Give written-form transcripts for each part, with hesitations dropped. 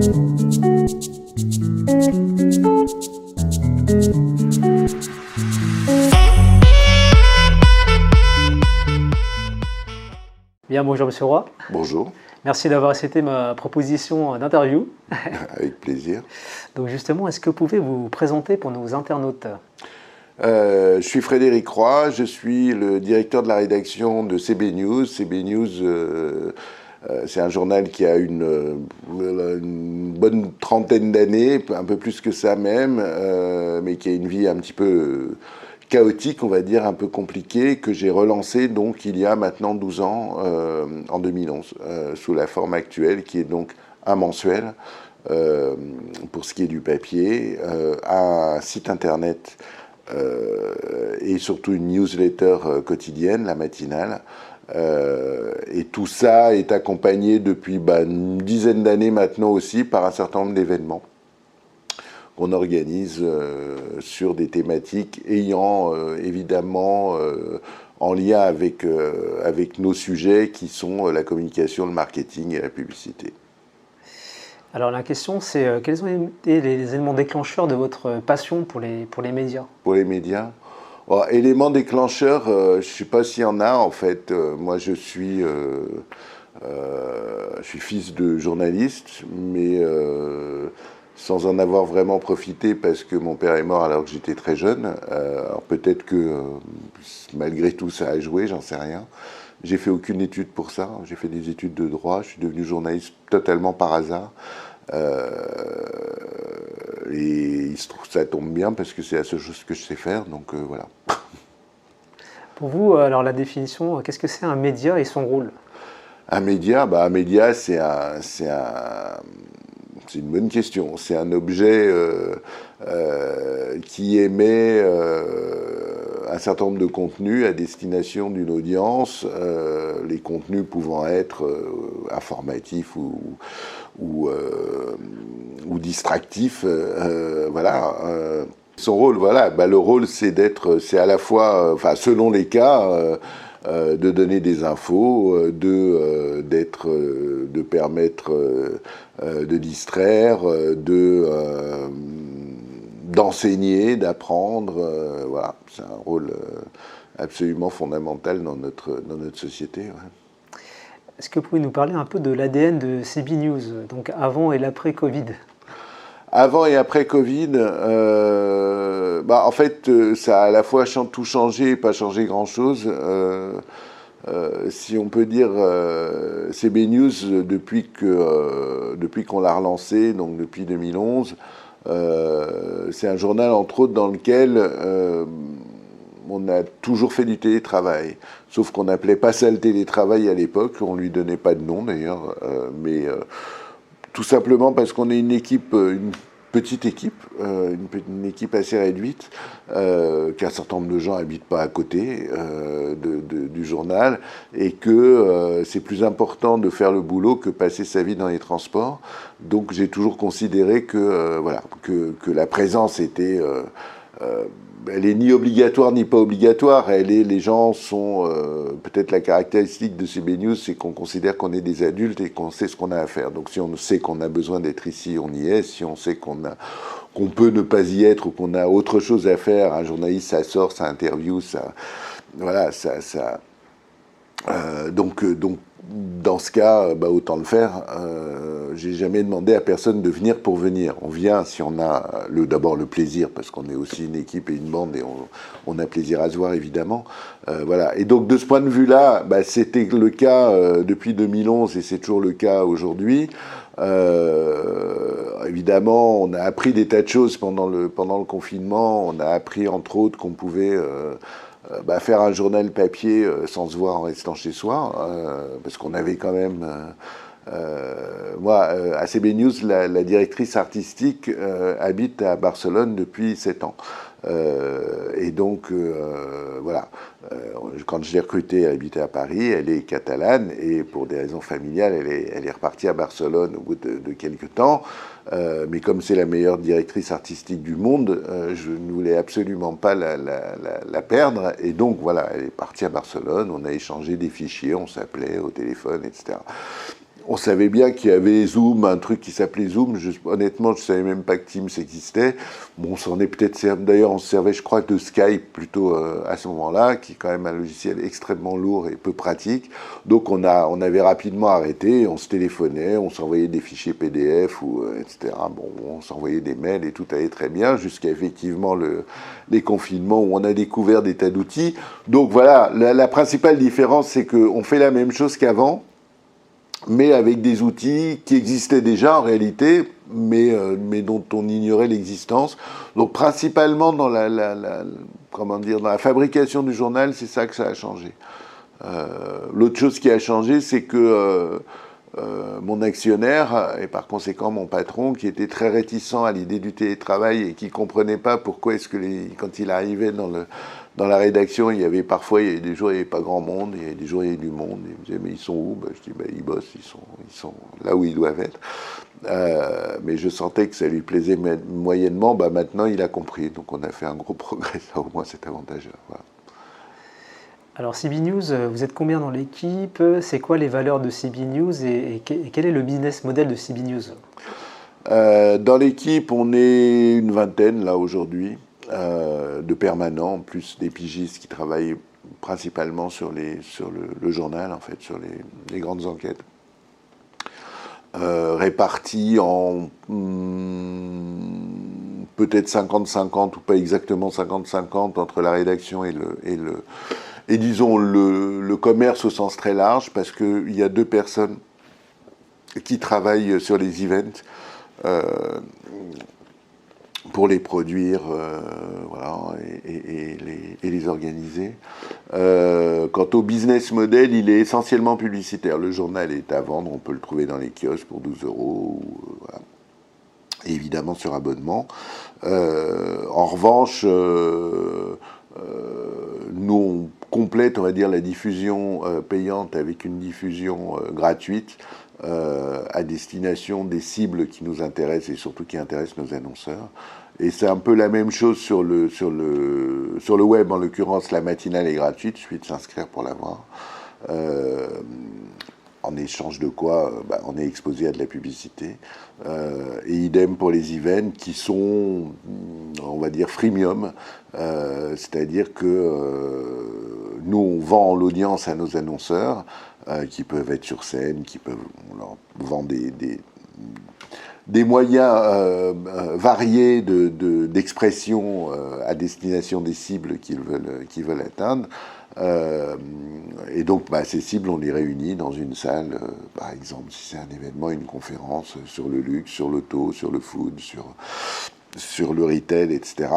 Bien, bonjour Monsieur Roy. Bonjour. Merci d'avoir accepté ma proposition d'interview. Avec plaisir. Donc justement, est-ce que vous pouvez vous présenter pour nos internautes? Je suis Frédéric Roy, je suis le directeur de la rédaction de CB News. CB News, c'est un journal qui a une bonne trentaine d'années, un peu plus que ça même, mais qui a une vie un petit peu chaotique, on va dire, un peu compliquée, que j'ai relancé donc il y a maintenant 12 ans, en 2011, sous la forme actuelle, qui est donc un mensuel, pour ce qui est du papier, un site internet et surtout une newsletter quotidienne, la matinale. Et tout ça est accompagné depuis une dizaine d'années maintenant aussi par un certain nombre d'événements qu'on organise sur des thématiques ayant évidemment en lien avec nos sujets qui sont la communication, le marketing et la publicité. Alors la question c'est quels ont été les éléments déclencheurs de votre passion pour les médias? Pour les médias, éléments déclencheurs, je ne sais pas s'il y en a en fait. Moi je suis fils de journaliste, mais sans en avoir vraiment profité parce que mon père est mort alors que j'étais très jeune. Alors peut-être que malgré tout ça a joué, j'en sais rien. J'ai fait aucune étude pour ça, j'ai fait des études de droit, je suis devenu journaliste totalement par hasard. Et il se trouve que ça tombe bien parce que c'est la seule chose que je sais faire, donc voilà. Pour vous, alors la définition, qu'est-ce que c'est un média et son rôle? Un média, c'est une bonne question. C'est un objet qui émet un certain nombre de contenus à destination d'une audience, les contenus pouvant être informatifs ou distractifs. Voilà. Son rôle, voilà, le rôle c'est à la fois, selon les cas, de donner des infos, de permettre de distraire, d'enseigner, d'apprendre. Voilà, c'est un rôle absolument fondamental dans notre société. Ouais. Est-ce que vous pouvez nous parler un peu de l'ADN de CB News, donc avant et l'après Covid? Avant et après Covid, en fait, ça a à la fois tout changé et pas changé grand-chose. Si on peut dire, CB News, depuis qu'on l'a relancé, donc depuis 2011, c'est un journal, entre autres, dans lequel on a toujours fait du télétravail. Sauf qu'on n'appelait pas ça le télétravail à l'époque, on ne lui donnait pas de nom d'ailleurs, mais tout simplement parce qu'on est une équipe, une petite équipe, une équipe assez réduite, qu'un certain nombre de gens n'habitent pas à côté du journal, et que c'est plus important de faire le boulot que passer sa vie dans les transports. Donc j'ai toujours considéré que la présence était... elle est ni obligatoire ni pas obligatoire. Les gens sont peut-être la caractéristique de CB News, c'est qu'on considère qu'on est des adultes et qu'on sait ce qu'on a à faire. Donc si on sait qu'on a besoin d'être ici, on y est. Si on sait qu'on peut ne pas y être ou qu'on a autre chose à faire, un journaliste, ça sort, ça interview, ça, voilà, donc dans ce cas, autant le faire. J'ai jamais demandé à personne de venir pour venir. On vient si on a d'abord le plaisir, parce qu'on est aussi une équipe et une bande et on a plaisir à se voir évidemment. Voilà. Et donc de ce point de vue-là, c'était le cas depuis 2011 et c'est toujours le cas aujourd'hui. Évidemment, on a appris des tas de choses pendant le confinement. On a appris entre autres qu'on pouvait faire un journal papier sans se voir en restant chez soi, parce qu'on avait quand même... moi, à CB News, la directrice artistique habite à Barcelone depuis 7 ans. Et donc, voilà, quand je l'ai recrutée, elle habitait à Paris, elle est catalane, et pour des raisons familiales, elle est repartie à Barcelone au bout de quelques temps. Mais comme c'est la meilleure directrice artistique du monde, je ne voulais absolument pas la perdre. Et donc, voilà, elle est partie à Barcelone, on a échangé des fichiers, on s'appelait au téléphone, etc. On savait bien qu'il y avait Zoom, un truc qui s'appelait Zoom. Honnêtement, je ne savais même pas que Teams existait. Bon, on s'en est peut-être servi. D'ailleurs, on se servait, je crois, de Skype plutôt à ce moment-là, qui est quand même un logiciel extrêmement lourd et peu pratique. Donc, on avait rapidement arrêté. On se téléphonait, on s'envoyait des fichiers PDF, etc. Bon, on s'envoyait des mails et tout allait très bien jusqu'à effectivement les confinements où on a découvert des tas d'outils. Donc, voilà, la principale différence, c'est qu'on fait la même chose qu'avant, mais avec des outils qui existaient déjà en réalité, mais dont on ignorait l'existence. Donc principalement dans comment dire, dans la fabrication du journal, c'est ça que ça a changé. L'autre chose qui a changé, c'est que mon actionnaire, et par conséquent mon patron, qui était très réticent à l'idée du télétravail et qui ne comprenait pas pourquoi est-ce que quand il arrivait dans la rédaction, il y avait des jours il n'y avait pas grand monde, il y avait des jours il y avait du monde. Il me disait mais ils sont où? Je dis ils bossent, ils sont là où ils doivent être. Mais je sentais que ça lui plaisait moyennement. Maintenant il a compris, donc on a fait un gros progrès, ça au moins c'est avantageux. Voilà. Alors CB News, vous êtes combien dans l'équipe? C'est quoi les valeurs de CB News et quel est le business model de CB News? Dans l'équipe, on est une vingtaine là aujourd'hui, de permanents, plus des pigistes qui travaillent principalement sur le journal, en fait, sur les grandes enquêtes. Répartis en peut-être 50-50 ou pas exactement 50-50 entre la rédaction et disons le commerce au sens très large, parce qu'il y a 2 personnes qui travaillent sur les events pour les produire voilà, et les organiser. Quant au business model, il est essentiellement publicitaire. Le journal est à vendre, on peut le trouver dans les kiosques pour 12 €, voilà. Et évidemment sur abonnement. En revanche, nous on complète, on va dire, la diffusion payante avec une diffusion gratuite à destination des cibles qui nous intéressent et surtout qui intéressent nos annonceurs. Et c'est un peu la même chose sur le web, en l'occurrence la matinale est gratuite, il suffit de s'inscrire pour l'avoir. En échange de quoi on est exposé à de la publicité. Et idem pour les events qui sont, on va dire, freemium, c'est-à-dire que nous, on vend l'audience à nos annonceurs, qui peuvent être sur scène, on leur vend des moyens variés d'expression à destination des cibles qu'ils veulent atteindre. Et donc, ces cibles, on les réunit dans une salle, par exemple, si c'est un événement, une conférence sur le luxe, sur l'auto, sur le food, sur le retail, etc.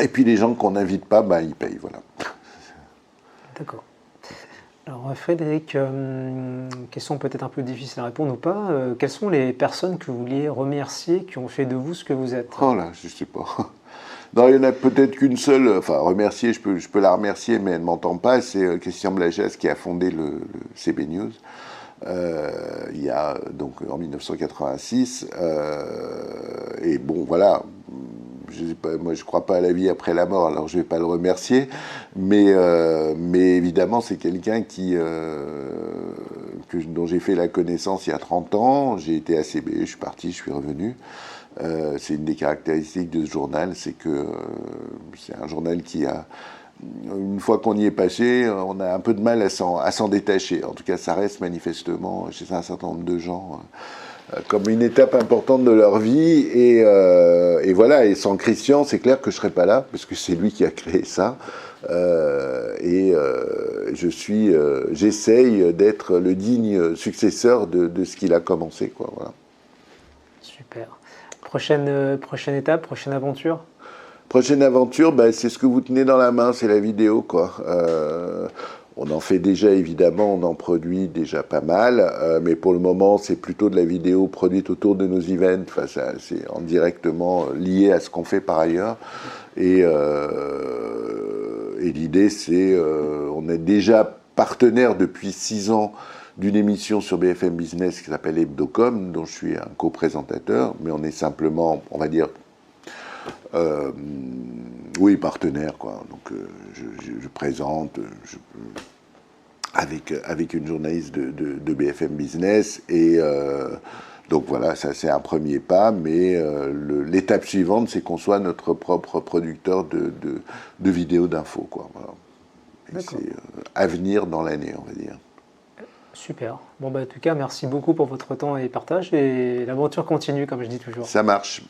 Et puis les gens qu'on n'invite pas, ils payent, voilà. D'accord. Alors Frédéric, question peut-être un peu difficile à répondre ou pas. Quelles sont les personnes que vous vouliez remercier qui ont fait de vous ce que vous êtes? Oh là, je sais pas. Non, il y en a peut-être qu'une seule, enfin remercier, je peux la remercier, mais elle ne m'entend pas, c'est Christian Blagès qui a fondé le CB News. Il y a donc en 1986, et bon voilà, je sais pas, moi je crois pas à la vie après la mort, alors je vais pas le remercier, mais évidemment c'est quelqu'un dont j'ai fait la connaissance il y a 30 ans, j'ai été à CB, je suis parti, je suis revenu. C'est une des caractéristiques de ce journal, c'est que c'est un journal qui a, une fois qu'on y est passé, on a un peu de mal à s'en détacher. En tout cas, ça reste manifestement chez un certain nombre de gens comme une étape importante de leur vie. Et voilà, et sans Christian, c'est clair que je ne serais pas là, parce que c'est lui qui a créé ça. J'essaye d'être le digne successeur de ce qu'il a commencé, quoi, voilà. Super. Prochaine étape, prochaine aventure? Prochaine aventure, c'est ce que vous tenez dans la main, c'est la vidéo, quoi. On en fait déjà, évidemment, on en produit déjà pas mal, mais pour le moment, c'est plutôt de la vidéo produite autour de nos events. Enfin, c'est indirectement lié à ce qu'on fait par ailleurs. Et l'idée, c'est, on est déjà partenaire depuis 6 ans d'une émission sur BFM Business qui s'appelle Hebdocom, dont je suis un co-présentateur, mais on est simplement, on va dire, oui, partenaire, quoi. Donc, je présente, avec une journaliste de BFM Business. Et donc voilà, ça c'est un premier pas, mais l'étape suivante, c'est qu'on soit notre propre producteur de vidéos d'infos, quoi. Voilà. Et c'est à venir dans l'année, on va dire. Super. Bon, bah, en tout cas, merci beaucoup pour votre temps et partage. Et l'aventure continue, comme je dis toujours. Ça marche.